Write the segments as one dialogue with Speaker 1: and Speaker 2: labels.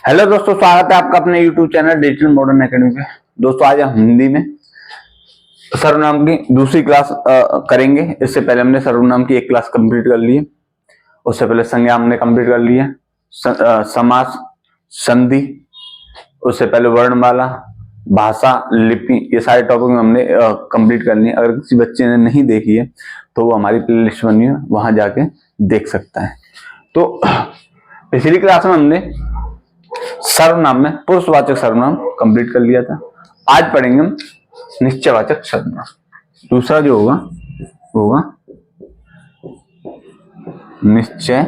Speaker 1: Hello दोस्तों, स्वागत है आपका अपने YouTube channel digital modern academy पे। दोस्तों आज हम हिंदी में सर्वनाम की दूसरी क्लास करेंगे। इससे पहले हमने सर्वनाम की एक क्लास कंप्लीट कर ली है। उससे पहले संज्ञा हमने कंप्लीट कर ली है, समास, संधि, उससे पहले वर्णमाला, भाषा, लिपि, ये सारे टॉपिक हमने कंप्लीट कर लिए। अगर किसी बच्चे ने नहीं देखी है तो वो हमारी प्लेलिस्ट बनी है, वहां जाके देख सकता है। तो पिछली क्लास में हमने सर्वनाम में पुरुषवाचक सर्वनाम कंप्लीट कर लिया था। आज पढ़ेंगे हम निश्चयवाचक सर्वनाम। दूसरा जो होगा निश्चय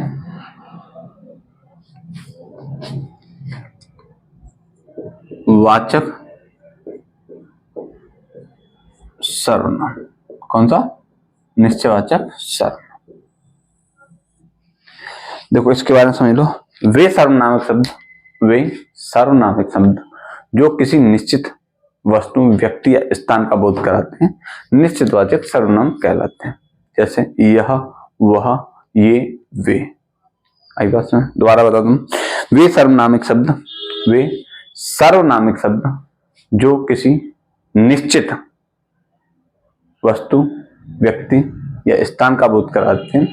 Speaker 1: वाचक सर्वनाम। कौन सा? निश्चयवाचक सर्वनाम। देखो इसके बारे में समझ लो। वे सार्वनामिक शब्द जो किसी निश्चित वस्तु, व्यक्ति या स्थान का बोध कराते हैं निश्चितवाचक सर्वनाम कहलाते हैं। जैसे यह, वह, ये, वे। आई बात में दोबारा बता दूं। वे सार्वनामिक शब्द जो किसी निश्चित वस्तु, व्यक्ति या स्थान का बोध कराते हैं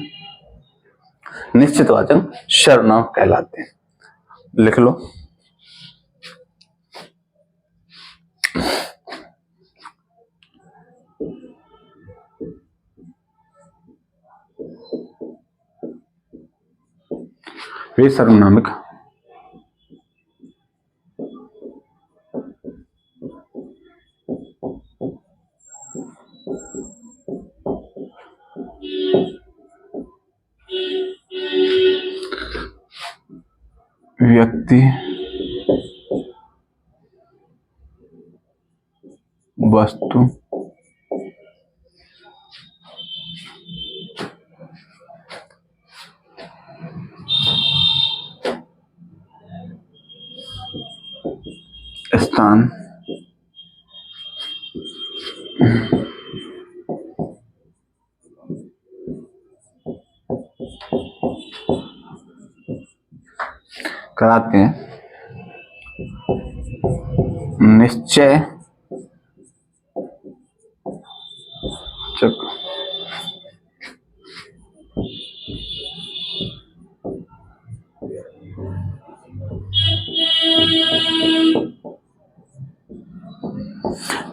Speaker 1: निश्चितवाचक सर्वनाम कहलाते हैं। लिख लो। वे सर्वनामिक व्यक्ति, वस्तु, स्थान, कराते हैं निश्चय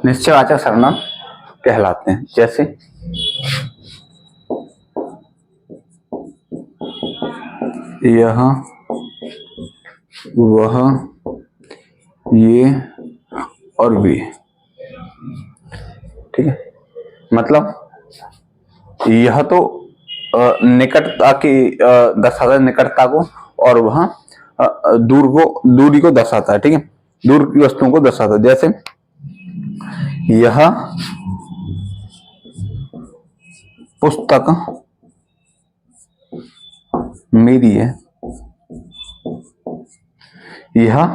Speaker 1: निश्चयवाचक सर्वनाम कहलाते हैं। जैसे यह, वह, ये और वे। ठीक है, मतलब यह तो निकटता की दर्शाता है, निकटता को, और वह दूरी को दर्शाता है। ठीक है, दूर की वस्तुओं को दर्शाता है। जैसे यह पुस्तक मेरी है, यह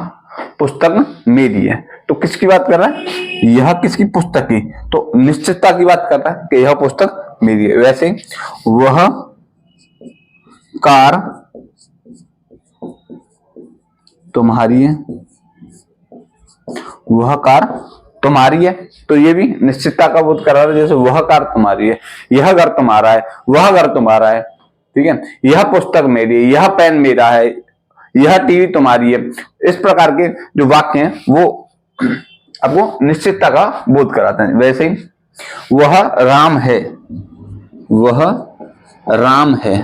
Speaker 1: पुस्तक मेरी है। तो किसकी बात कर रहा है? यह किसकी? पुस्तक की। तो निश्चितता की बात कर रहा है कि यह पुस्तक मेरी है। वैसे वह कार तुम्हारी है, वह कार तुम्हारी है, तो ये भी निश्चितता का बोध कर रहा है। जैसे वह कार तुम्हारी है, यह घर तुम्हारा है, वह घर तुम्हारा है। ठीक है, यह पुस्तक मेरी है, यह पेन मेरा है, यह टीवी तुम्हारी है। इस प्रकार के जो वाक्य हैं वो आपको निश्चितता का बोध कराते हैं। वैसे ही वह राम है, वह राम है।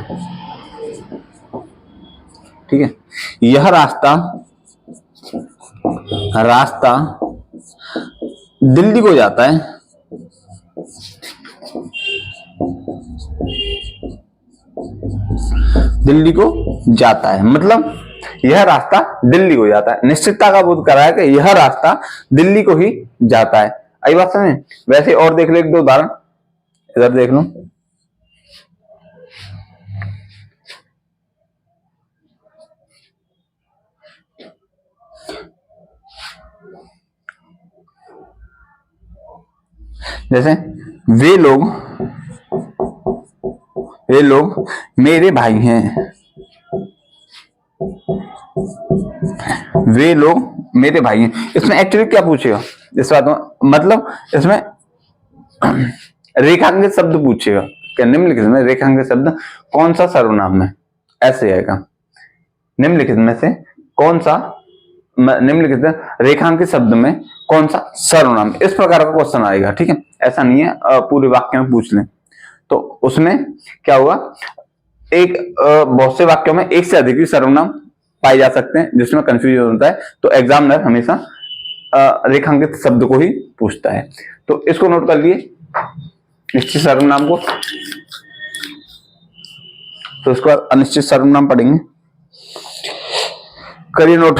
Speaker 1: ठीक है, यह रास्ता दिल्ली को जाता है, दिल्ली को जाता है। मतलब यह रास्ता दिल्ली को जाता है। निश्चितता का बोध कर रहा है कि यह रास्ता दिल्ली को ही जाता है। आई बात समझ? वैसे और देख लो एक दो उदाहरण, इधर देख लो। जैसे वे लोग वे लोग मेरे भाई हैं, वे लोग मेरे भाई हैं। इसमें एक्चुअली क्या पूछेगा इस बात में, मतलब इसमें रेखांकित शब्द पूछेगा क्या, निम्नलिखित में रेखांकित शब्द कौन सा सर्वनाम है, ऐसे आएगा। निम्नलिखित में से कौन सा, निम्नलिखित रेखांकित शब्द में कौन सा सर्वनाम, इस प्रकार का क्वेश्चन आएगा। ठीक है, ऐसा नहीं है पूरे वाक्य में पूछ लें। तो उसमें क्या हुआ, एक बहुत से वाक्यों में एक से अधिक भी सर्वनाम पाए जा सकते हैं जिसमें कंफ्यूजन होता है, तो एग्जामिनर हमेशा रेखांकित शब्द को ही पूछता है। तो इसको नोट कर लिए निश्चित सर्वनाम को। तो उसके बाद अनिश्चित सर्वनाम पढ़ेंगे, करिए नोट।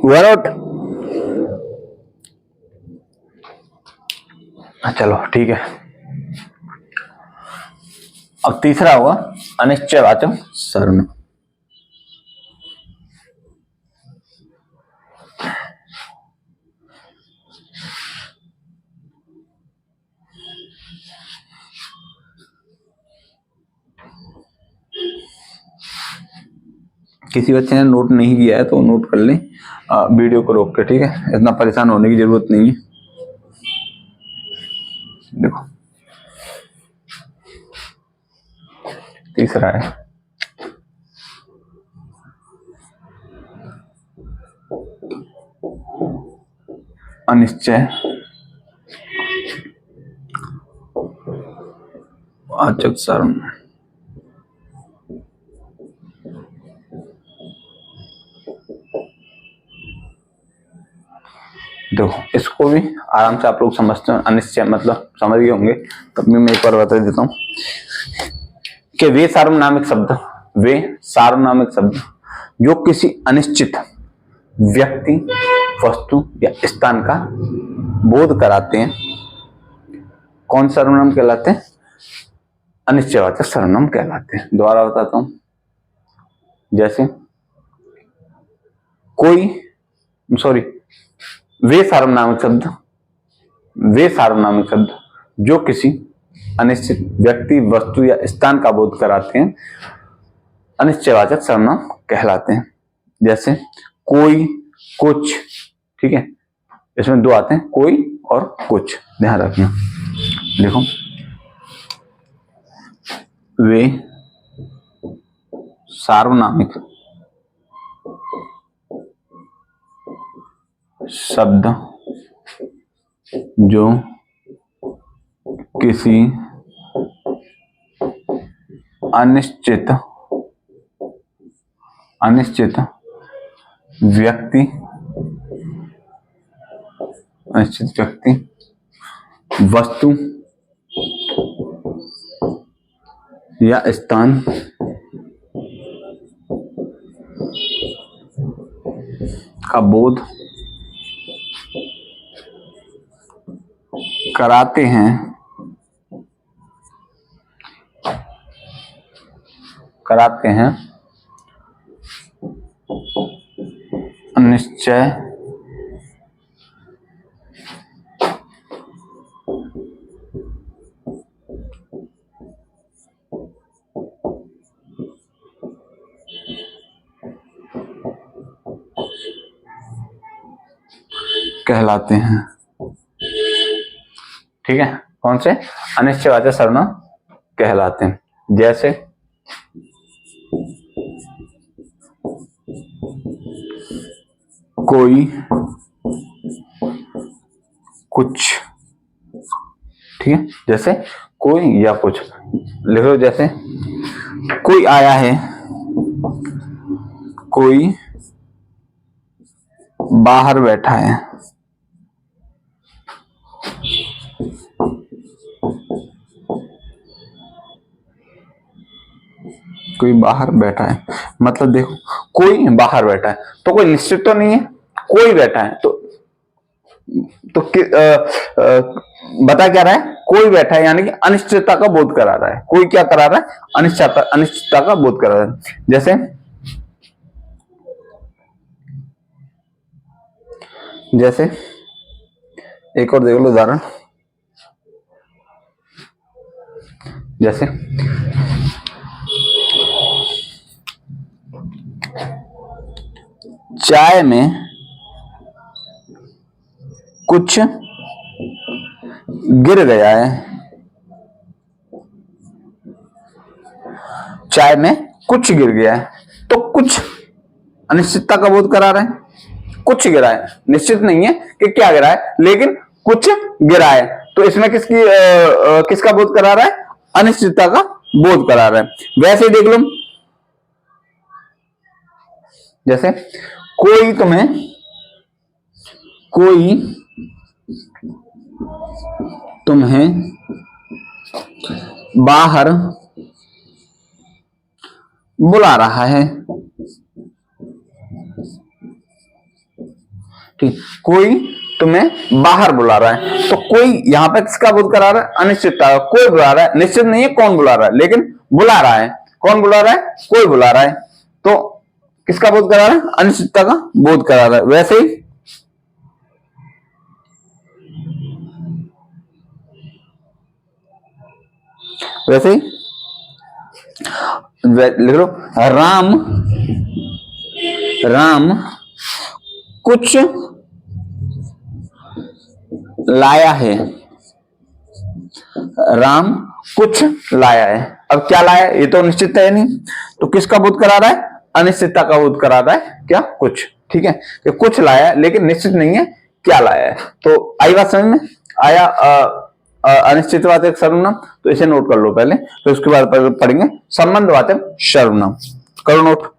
Speaker 1: वर्ड चलो ठीक है। अब तीसरा होगा अनिश्चयवाचक सर्वनाम। किसी बच्चे ने नोट नहीं किया है तो नोट कर लें वीडियो को रोक के, ठीक है, इतना परेशान होने की जरूरत नहीं है। देखो तीसरा है अनिश्चय वाचक सर्वनाम। देखो इसको भी आराम से आप लोग समझते हैं, अनिश्चय मतलब समझ गए होंगे, तब भी मैं एक बार बता देता हूं कि वे सार्वनामिक शब्द जो किसी अनिश्चित व्यक्ति, वस्तु या स्थान का बोध कराते हैं, कौन सर्वनाम कहलाते हैं, अनिश्चयवाचक सर्वनाम कहलाते हैं। दोबारा बताता हूं, जैसे वे सार्वनामिक शब्द जो किसी अनिश्चित व्यक्ति, वस्तु या स्थान का बोध कराते हैं, अनिश्चयवाचक सर्वनाम कहलाते हैं। जैसे कोई, कुछ, ठीक है, इसमें दो आते हैं, कोई और कुछ, ध्यान रखना। देखो वे सार्वनामिक शब्द जो किसी अनिश्चित व्यक्ति, वस्तु या स्थान का बोध कराते हैं, कराते हैं निश्चय कहलाते हैं। ठीक है, कौन से? अनिश्चयवाचक सर्वनाम कहलाते हैं। जैसे कोई, कुछ। ठीक है, जैसे कोई या कुछ लिख लो। जैसे कोई आया है, कोई बाहर बैठा है, कोई बाहर बैठा है। मतलब देखो, कोई बाहर बैठा है तो कोई निश्चित तो नहीं है, कोई बैठा है तो बता क्या रहा है? कोई बैठा है, यानी कि अनिश्चितता का बोध करा रहा है। कोई क्या करा रहा है? अनिश्चितता का बोध करा रहा है। जैसे एक और देख लो उदाहरण। जैसे चाय में कुछ गिर गया है, चाय में कुछ गिर गया है तो कुछ अनिश्चितता का बोध करा रहा है। कुछ गिरा है, निश्चित नहीं है कि क्या गिरा है, लेकिन कुछ गिरा है तो इसमें किसका बोध करा रहा है? अनिश्चितता का बोध करा रहा है। वैसे ही देख लो, जैसे कोई तुम्हें बाहर बुला रहा है। ठीक, कोई तुम्हें बाहर बुला रहा है तो कोई यहां पर किसका बोध करा रहा है? अनिश्चितता का। कोई बुला रहा है, निश्चित नहीं है कौन बुला रहा है, लेकिन बुला रहा है। कौन बुला रहा है? कोई बुला रहा है तो किसका बोध करा रहा है? अनिश्चितता का बोध करा रहा है। वैसे ही लिख लो, राम कुछ लाया है। राम कुछ लाया है। अब क्या लाया है? ये तो निश्चित है नहीं, तो किसका बोध करा रहा है? अनिश्चितता का बोध करा रहा है। क्या? कुछ। ठीक है, कि कुछ लाया है लेकिन निश्चित नहीं है क्या लाया है। तो आई बात समझ में? आया अनिश्चितवाचक सर्वनाम, तो इसे नोट कर लो पहले, फिर उसके बाद पढ़ेंगे संबंधवाचक सर्वनाम। करो नोट।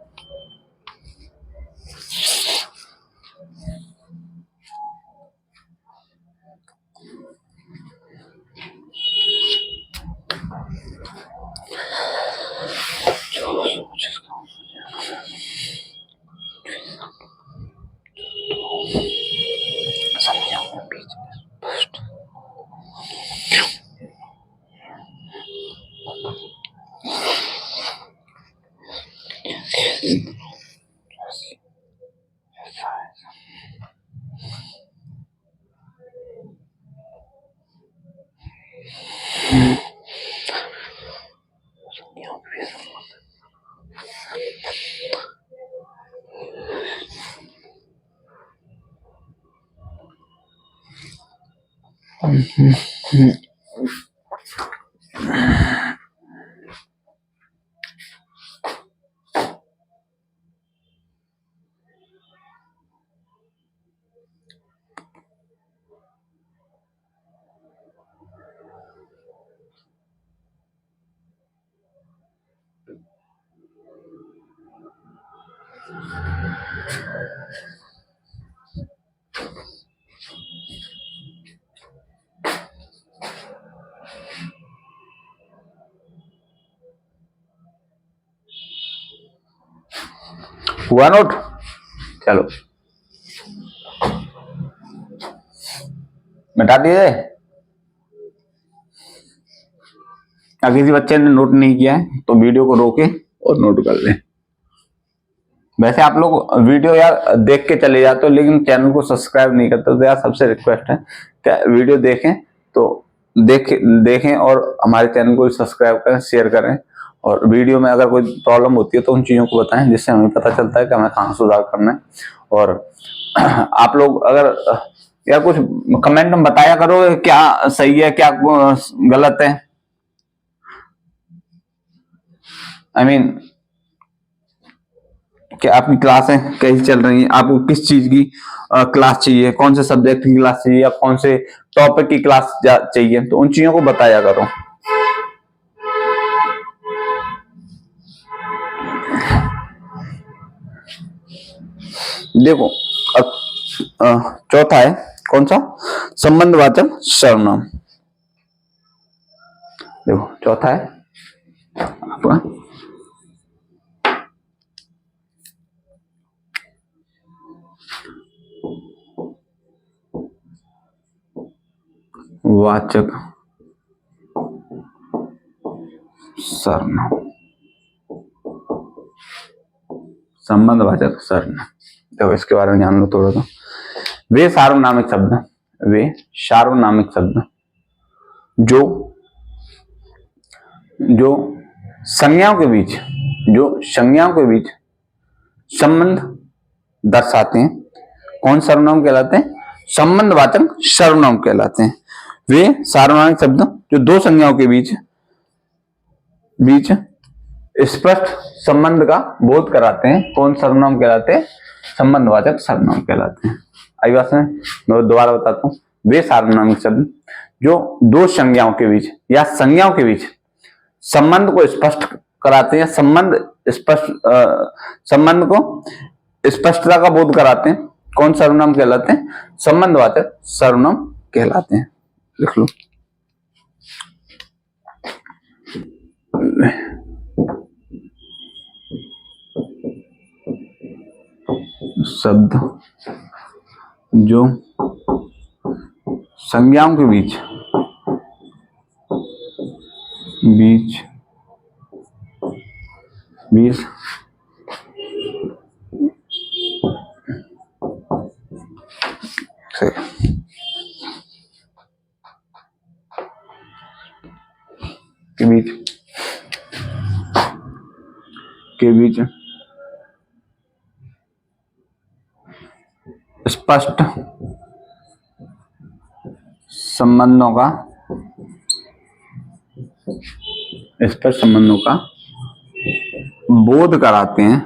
Speaker 1: हुआ नोट? चलो मिटा दिए। अगर किसी बच्चे ने नोट नहीं किया है तो वीडियो को रोके और नोट कर ले। वैसे आप लोग वीडियो यार देख के चले जाते हो लेकिन चैनल को सब्सक्राइब नहीं करते, तो यार सबसे रिक्वेस्ट है कि वीडियो देखें तो देखें और हमारे चैनल को सब्सक्राइब करें, शेयर करें, और वीडियो में अगर कोई प्रॉब्लम होती है तो उन चीजों को बताएं जिससे हमें पता चलता है कि हमें कहाँ सुधार करना है। और आप लोग अगर यार कुछ कमेंट में बताया करो क्या सही है क्या गलत है। आई मीन कि आपकी क्लासें कैसी चल रही हैं, आपको किस चीज की क्लास चाहिए, कौन से सब्जेक्ट की क्लास चाहिए या कौन से टॉपिक की क्लास चाहिए, तो उन चीजों को बताया करो। देखो चौथा है कौन सा, संबंधवाचक सर्वनाम। देखो चौथा है आपका वाचक सर्वनाम, संबंधवाचक सर्वनाम। देखो इसके बारे में जान लो थोड़ा सा। वे सार्वनामिक शब्द जो संज्ञाओं के बीच संबंध दर्शाते हैं, कौन सर्वनाम कहलाते हैं, संबंधवाचक सर्वनाम कहलाते हैं। वे सार्वनामिक शब्द जो दो संज्ञाओं के बीच स्पष्ट संबंध का बोध कराते हैं, कौन सर्वनाम कहलाते हैं, संबंधवाचक सर्वनाम कहलाते हैं। आई बात है, मैं दोबारा बताता हूँ। वे सार्वनामिक शब्द जो दो संज्ञाओं के बीच या संज्ञाओं के बीच संबंध को स्पष्ट कराते हैं, संबंध को स्पष्टता का बोध कराते हैं, कौन सर्वनाम कहलाते हैं, संबंधवाचक सर्वनाम कहलाते हैं। लिख लो। शब्द जो संज्ञाओं के बीच के बीच स्पष्ट संबंधों का बोध कराते हैं,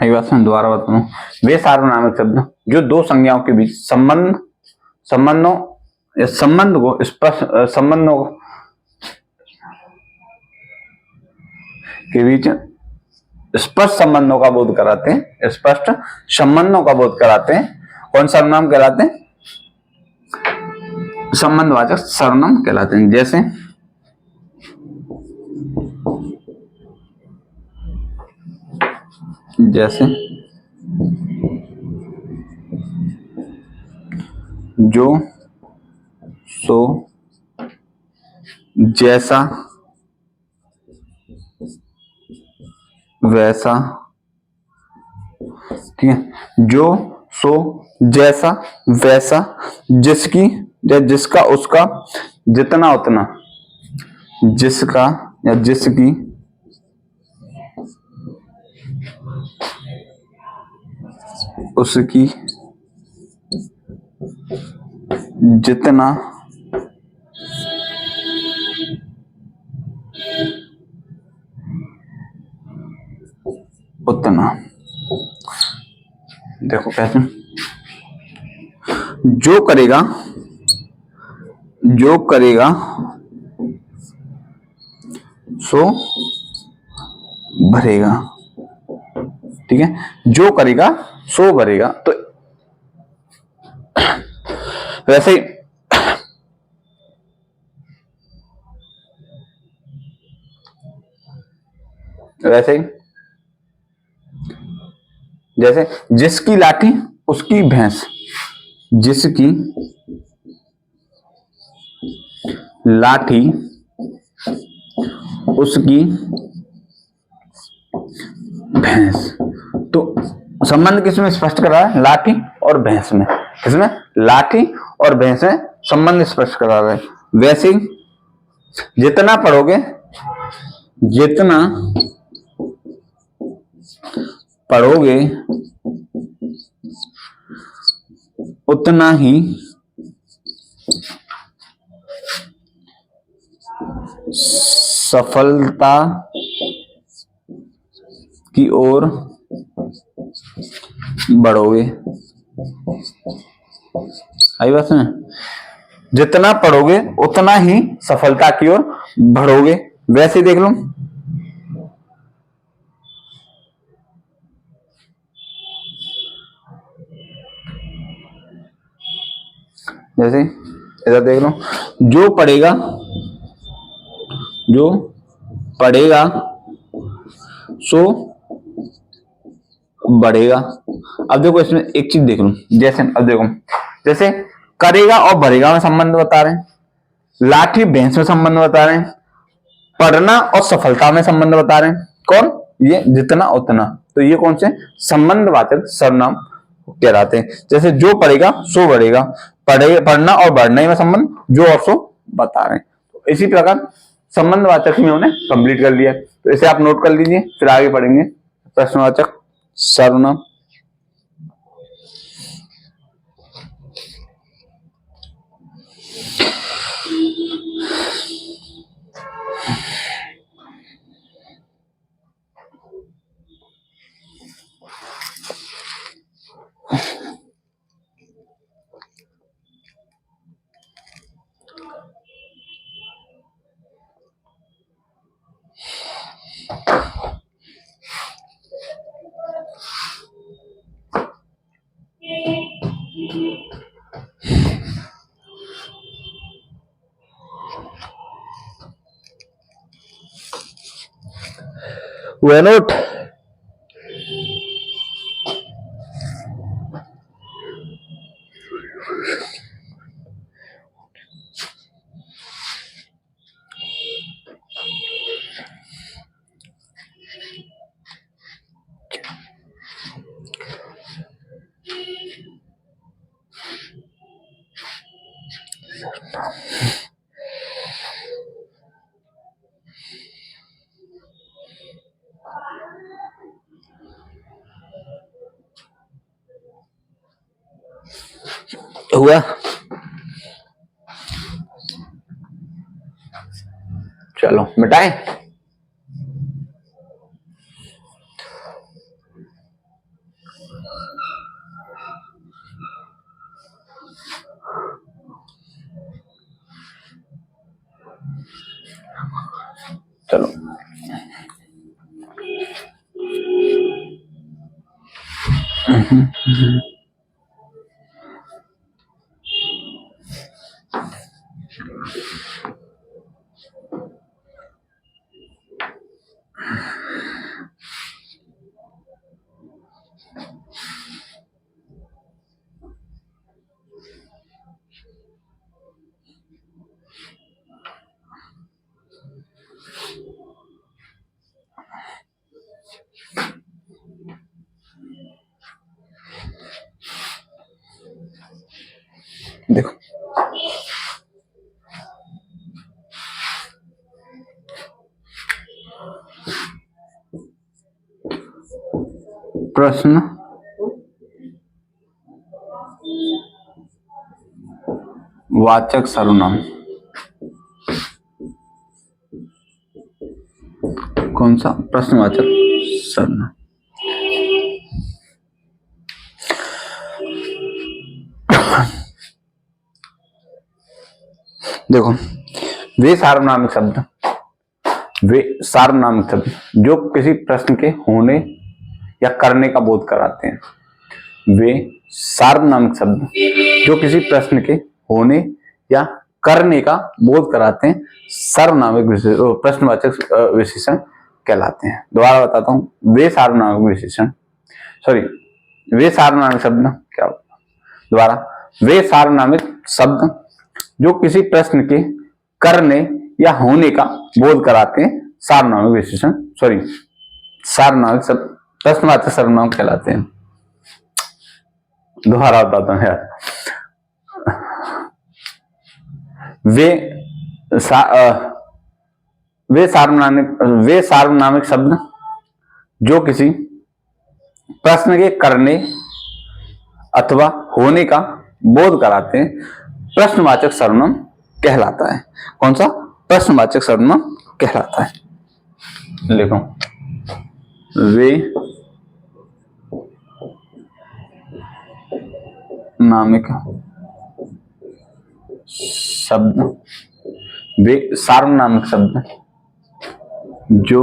Speaker 1: एक बात मैं दोबारा बताऊं। वे सार्वनामिक शब्द जो दो संज्ञाओं के बीच संबंधों के बीच स्पष्ट संबंधों का बोध कराते हैं, स्पष्ट संबंधों का बोध कराते हैं, कौन सर्वनाम कहलाते हैं, संबंधवाचक सर्वनाम कहलाते हैं। जैसे जो, सो, जैसा, वैसा। ठीक है, जो, सो, जैसा, वैसा, जिसकी या जिसका, उसका, जितना उतना, जिसका या जिसकी, उसकी, जितना, उतना। देखो कैसे, जो करेगा सो भरेगा, ठीक है, जो करेगा सो भरेगा। तो वैसे ही जैसे जिसकी लाठी उसकी भैंस, जिसकी लाठी उसकी भैंस। तो संबंध किसमें स्पष्ट करा है? लाठी और भैंस में। इसमें लाठी और भैंस में संबंध स्पष्ट करा रहा है। वैसे ही जितना पढ़ोगे उतना ही सफलता की ओर बढ़ोगे। आई बात है? जितना पढ़ोगे उतना ही सफलता की ओर बढ़ोगे। वैसे देख लो, जैसे इधर देख लो, जो पढ़ेगा सो बढ़ेगा। अब देखो इसमें एक चीज देख लो, जैसे अब देखो, जैसे करेगा और भरेगा में संबंध बता रहे हैं, लाठी भैंस में संबंध बता रहे हैं, पढ़ना और सफलता में संबंध बता रहे हैं। कौन? ये जितना उतना। तो ये कौन से संबंधवाचक सर्वनाम कहलाते हैं। जैसे जो पढ़ेगा सो बढ़ेगा, पढ़ना और बढ़ने में संबंध, जो और सो बता रहे हैं। तो इसी प्रकार संबंधवाचक में उन्हें कंप्लीट कर लिया। तो इसे आप नोट कर लीजिए, फिर आगे पढ़ेंगे प्रश्नवाचक सर्वनाम। हुआ नोट? हुआ? चलो मिटाएं। चलो देखो, प्रश्न वाचक सर्वनाम कौन सा? प्रश्नवाचक सर्वनाम। देखो, वे सार्वनामिक शब्द जो किसी प्रश्न के होने या करने का बोध कराते हैं। वे सार्वनामिक शब्द जो किसी प्रश्न के होने या करने का बोध कराते हैं सार्वनामिक प्रश्नवाचक विशेषण कहलाते हैं। दोबारा बताता हूं, वे सार्वनामिक विशेषण वे सार्वनामिक शब्द क्या होगा, दोबारा, वे सार्वनामिक शब्द जो किसी प्रश्न के करने या होने का बोध कराते हैं सार्वनामिक विशेषण सार्वनामिक शब्द प्रश्नवाचक सर्वनाम कहलाते हैं। दोबारा बताता हूं यार, वे सार्वनामिक शब्द जो किसी प्रश्न के करने अथवा होने का बोध कराते हैं प्रश्नवाचक सर्वनाम कहलाता है। कौन सा? प्रश्नवाचक सर्वनाम कहलाता है। लिखो, वे नामिक शब्द, वे सार्वनामिक शब्द जो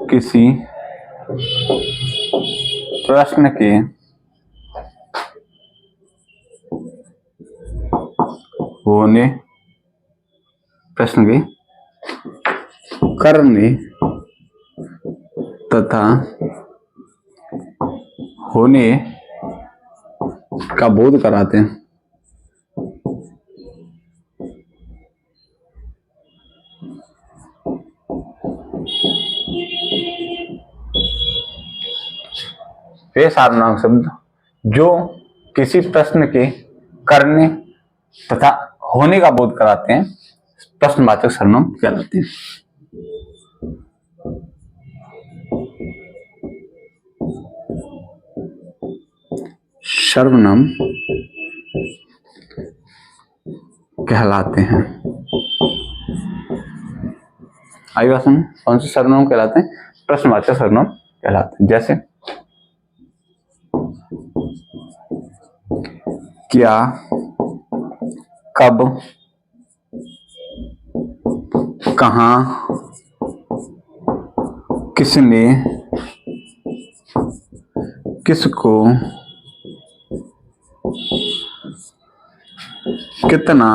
Speaker 1: किसी प्रश्न के होने, प्रश्न के करने तथा होने का बोध कराते हैं वे सार्वनामिक शब्द जो किसी प्रश्न के करने तथा होने का बोध कराते हैं प्रश्नवाचक सर्वनाम कहलाते हैं। सर्वनाम कहलाते हैं। आई बात समझ? कौन से सर्वनाम कहलाते हैं? प्रश्नवाचक सर्वनाम कहलाते हैं। जैसे क्या, कब, कहां, किसने, किसको, कितना,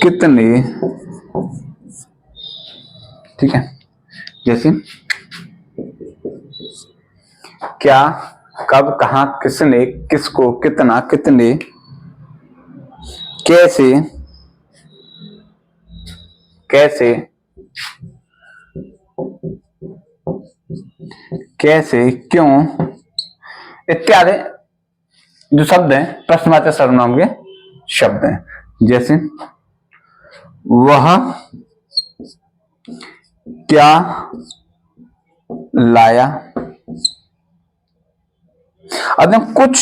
Speaker 1: कितने। ठीक है, जैसे क्या, कब, कहां, किसने, किसको, कितना, कितने, कैसे, क्यों इत्यादि जो शब्द हैं प्रश्नवाचक सर्वनाम के शब्द हैं। जैसे वह क्या लाया, अब कुछ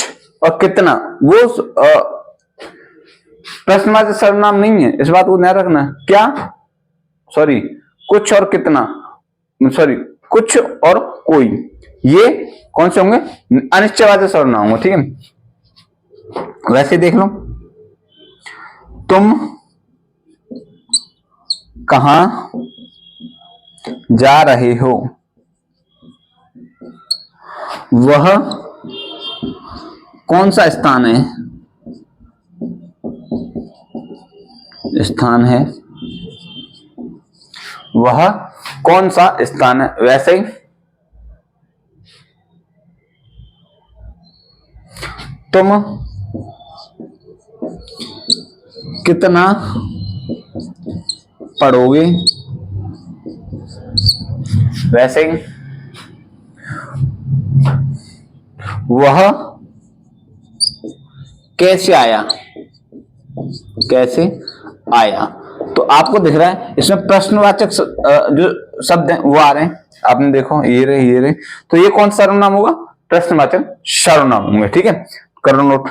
Speaker 1: और कितना वो प्रश्नवाचक सर्वनाम नहीं है, इस बात को ध्यान रखना। क्या, कुछ और कितना, कुछ और कोई, ये कौन से होंगे? अनिश्चयवाचक सर्वनाम होंगे। ठीक है, वैसे देख लो, तुम कहां जा रहे हो, वह कौन सा स्थान है, वह कौन सा स्थान है। वैसे ही तुम कितना पढ़ोगे, वैसे ही वह कैसे आया। तो आपको दिख रहा है इसमें प्रश्नवाचक जो शब्द हैं वो आ रहे हैं। आपने देखो ये रहे, तो ये कौन सा सर्वनाम होगा? प्रश्नवाचक सर्वनाम होंगे। ठीक है, करो नोट।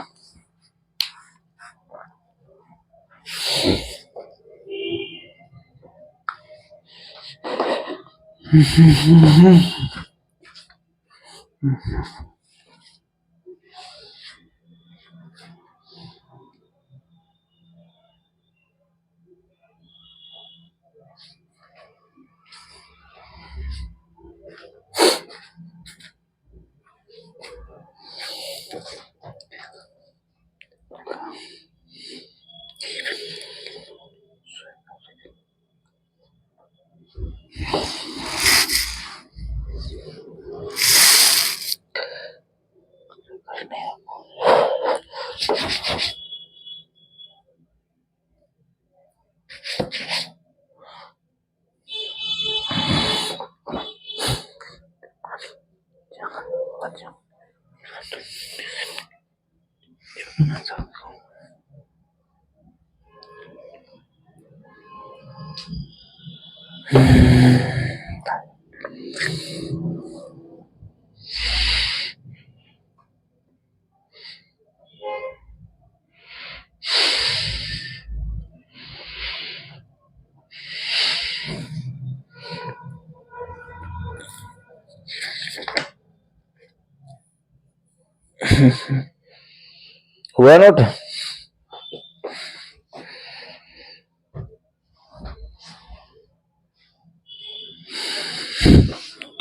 Speaker 1: अच्छा हुआ नोट।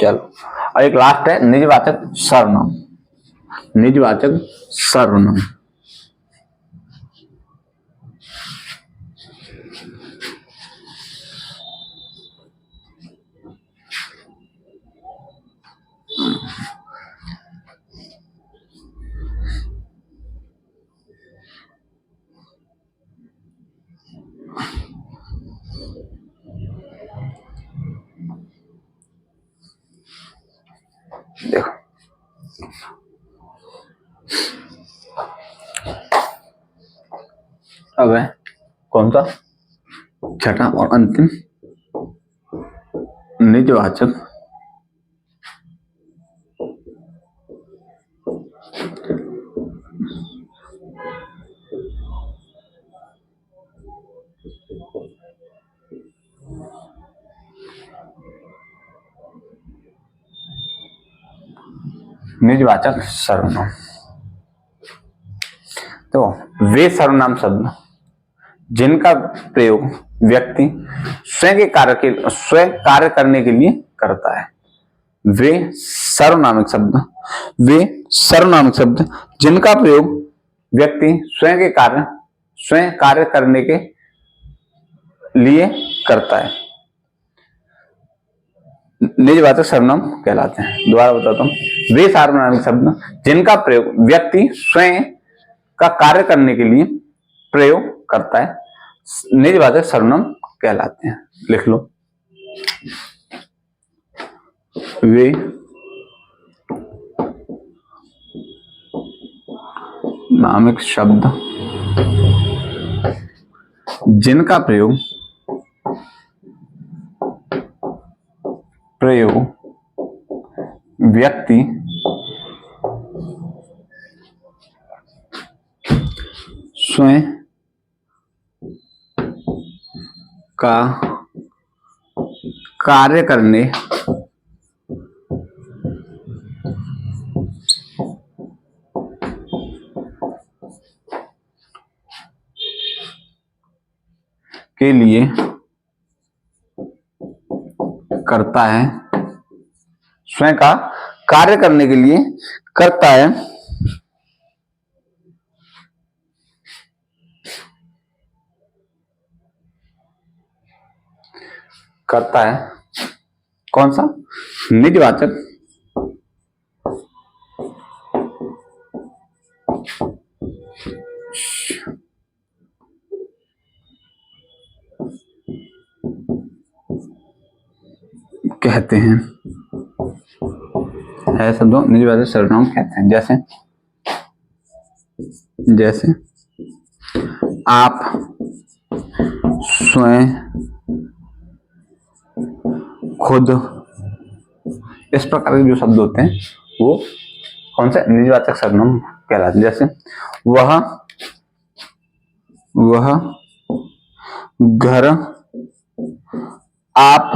Speaker 1: चलो, और एक लास्ट है निजवाचक सर्वनाम। निजवाचक सर्वनाम देखो, अब है कौन सा छठा और अंतिम निजवाचक निजवाचक सर्वनाम। तो वे सर्वनाम शब्द जिनका प्रयोग व्यक्ति स्वयं कार्य करने के लिए करता है। वे सर्वनामिक शब्द जिनका प्रयोग व्यक्ति स्वयं कार्य करने के लिए करता है, निजवाचक सर्वनाम कहलाते हैं। दोबारा बताता हूं, वे सार्वनामिक शब्द जिनका प्रयोग व्यक्ति स्वयं का कार्य करने के लिए प्रयोग करता है, निजवाचक सर्वनाम कहलाते हैं। लिख लो, वे नामिक शब्द जिनका प्रयोग व्यक्ति स्वयं का कार्य करने के लिए करता है, स्वयं का कार्य करने के लिए करता है, कौन सा निजवाचक कहते हैं, है शब्दों निजवाचक सर्वनाम कहते हैं। जैसे आप स्वयं, खुद, इस प्रकार के जो शब्द होते हैं वो कौन से निजवाचक सर्वनाम कहलाते हैं। जैसे वह घर, आप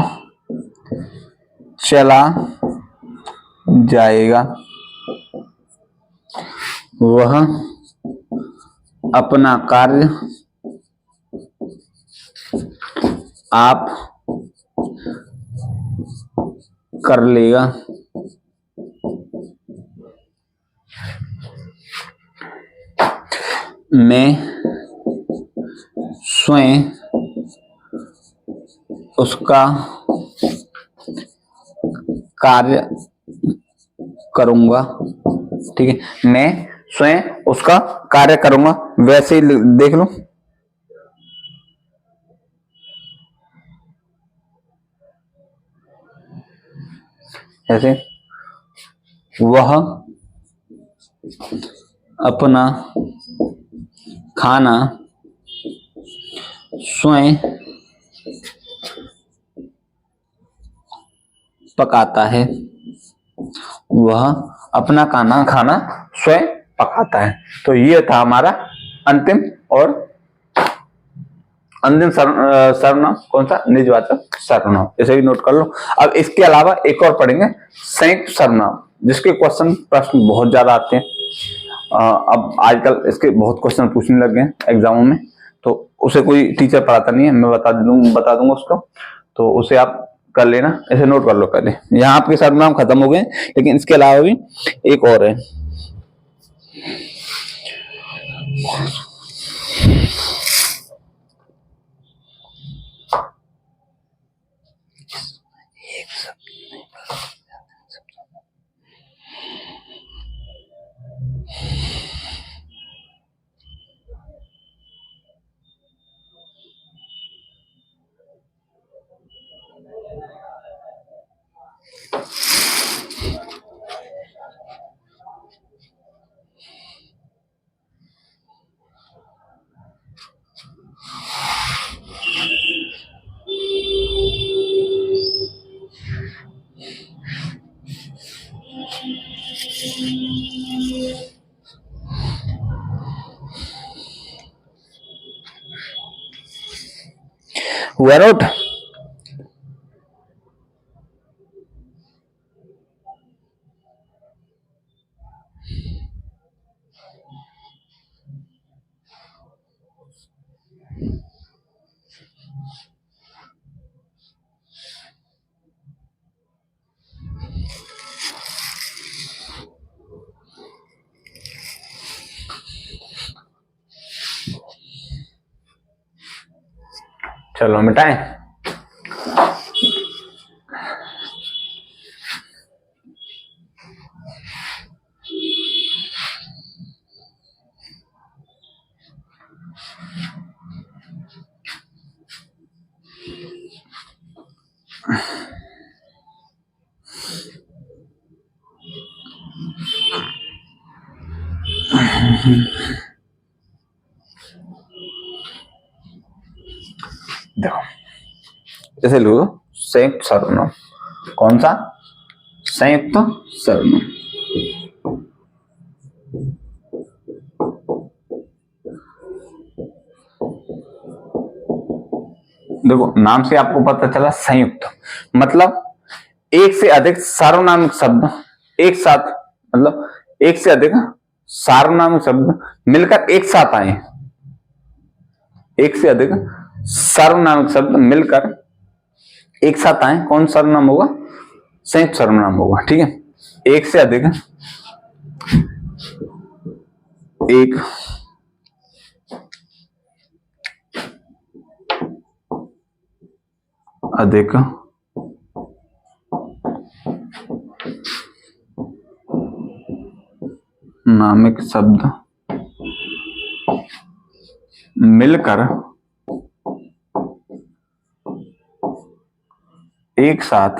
Speaker 1: चला जाएगा, वह अपना कार्य आप कर लेगा, मैं स्वयं उसका कार्य करूंगा। ठीक है, मैं स्वयं उसका कार्य करूंगा। वैसे ही देख लो, ऐसे वह अपना खाना स्वयं पकाता है। वह अपना खाना स्वयं पकाता है। तो ये था हमारा अंतिम सर्वनाम। कौन सा? निजवाचक सर्वनाम। इसे भी नोट कर लो। अब इसके अलावा एक और पढ़ेंगे, संयुक्त सर्वनाम, जिसके प्रश्न बहुत ज्यादा आते हैं। अब आजकल इसके बहुत क्वेश्चन पूछने लग गए एग्जामों में, तो उसे कोई टीचर पढ़ाता नहीं है, मैं बता दूंगा उसको, तो उसे आप कर लेना। इसे नोट कर लो पहले। यहाँ आपके सर्वनाम खत्म हो गए, लेकिन इसके अलावा भी एक और है। वेरोट चलो मिटाएं। देखो, जैसे लो संयुक्त सर्वनाम। कौन सा? संयुक्त सर्वनाम। देखो, नाम से आपको पता चला संयुक्त मतलब एक से अधिक सार्वनामिक शब्द एक साथ, मतलब एक से अधिक सार्वनामिक शब्द मिलकर एक साथ आए। एक से अधिक सार्वनामिक शब्द मिलकर एक साथ आए, कौन सर्वनाम होगा? संयुक्त सर्वनाम होगा। ठीक है। एक से अधिक नामिक शब्द मिलकर एक साथ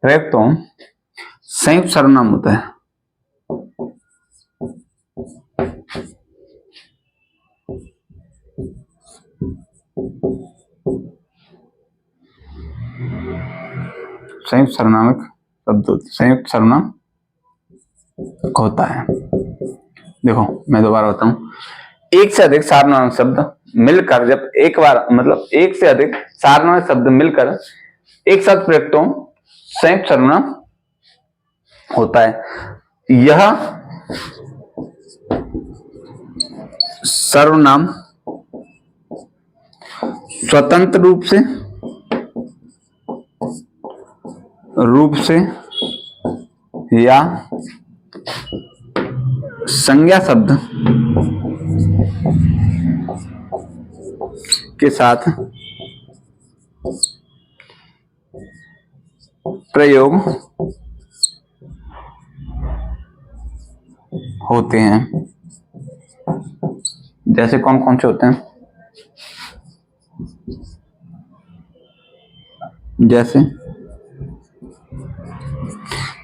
Speaker 1: प्रयुक्त हो संयुक्त सर्वनाम होता है। संयुक्त सर्वनामिक शब्द संयुक्त सर्वनाम होता है। देखो मैं दोबारा बताऊं, एक से अधिक सार्वनामिक शब्द मिलकर, जब एक बार मतलब एक से अधिक सार्वनामिक शब्द मिलकर एक साथ प्रयुक्त हो संयुक्त सर्वनाम होता है। यह सर्वनाम स्वतंत्र रूप से या संज्ञा शब्द के साथ प्रयोग होते हैं। जैसे कौन कौन से होते हैं? जैसे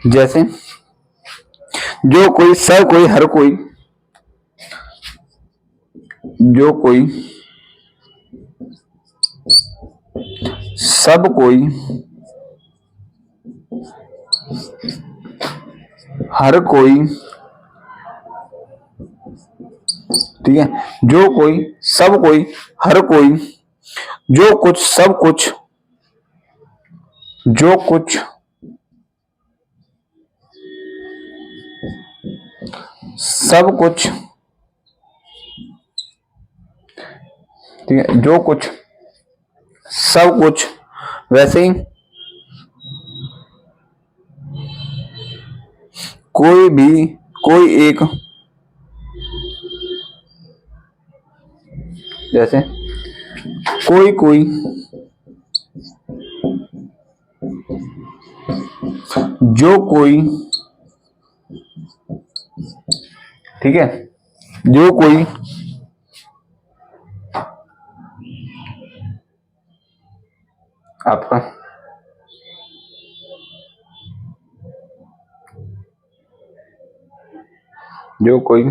Speaker 1: जैसे जो कोई, सब कोई, हर कोई, जो कोई, सब कोई, हर कोई, ठीक है, जो कोई, सब कोई, हर कोई, जो कुछ, सब कुछ, जो कुछ, सब कुछ, ठीक है, जो कुछ, सब कुछ, वैसे ही कोई भी, कोई एक, जैसे कोई कोई, जो कोई, ठीक है, जो कोई, आपका जो कोई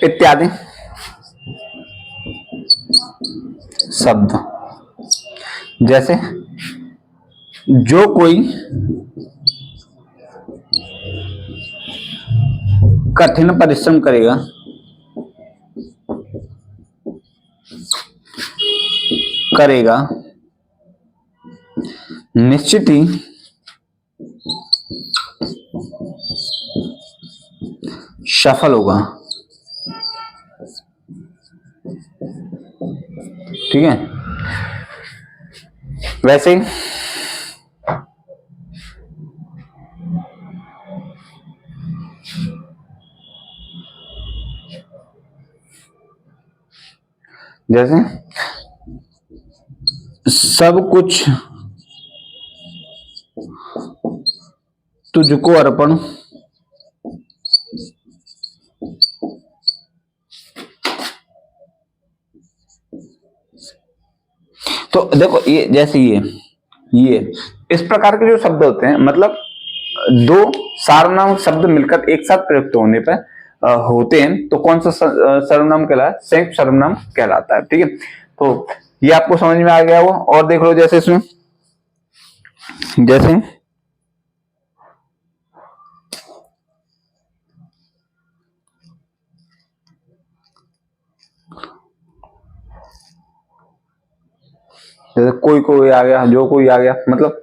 Speaker 1: इत्यादि शब्द। जैसे जो कोई कठिन परिश्रम करेगा, करेगा, निश्चित ही सफल होगा, ठीक है। वैसे ही जैसे सब कुछ तुझको अर्पण, तो देखो ये जैसे ये इस प्रकार के जो शब्द होते हैं, मतलब दो सार्वनाम शब्द मिलकर एक साथ प्रयुक्त होने पर होते हैं, तो कौन सा सर्वनाम कहलाता है? संयुक्त सर्वनाम कहलाता है, ठीक है। तो ये आपको समझ में आ गया वो। और देख लो जैसे इसमें, जैसे जैसे कोई कोई आ गया, जो कोई आ गया, मतलब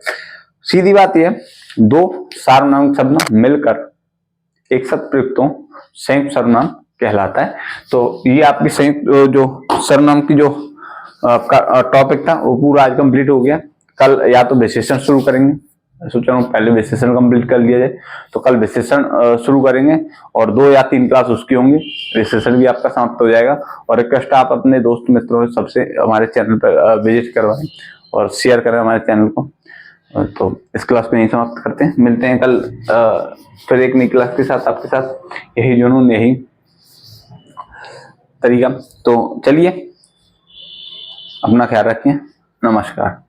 Speaker 1: सीधी बात यह है, दो सार्वनाम शब्द मिलकर एक साथ प्रयुक्त हो, संयुक्त सर्वनाम कहलाता है। तो ये आपकी संयुक्त जो सर्वनाम की जो टॉपिक था वो पूरा आज कंप्लीट हो गया। कल या तो विशेषण शुरू करेंगे, सोच रहा हूँ पहले विशेषण कंप्लीट कर लिया जाए, तो कल विशेषण शुरू करेंगे और 2 या 3 क्लास उसकी होंगी, विशेषण भी आपका समाप्त हो जाएगा। और रिक्वेस्ट आप अपने दोस्त मित्रों सबसे हमारे चैनल पर विजिट करवाएं और शेयर करें हमारे चैनल को। तो इस क्लास में यही समाप्त करते हैं, मिलते हैं कल फिर एक नई क्लास के साथ, आपके साथ यही जुनून, यही तरीका। तो चलिए, अपना ख्याल रखें, नमस्कार।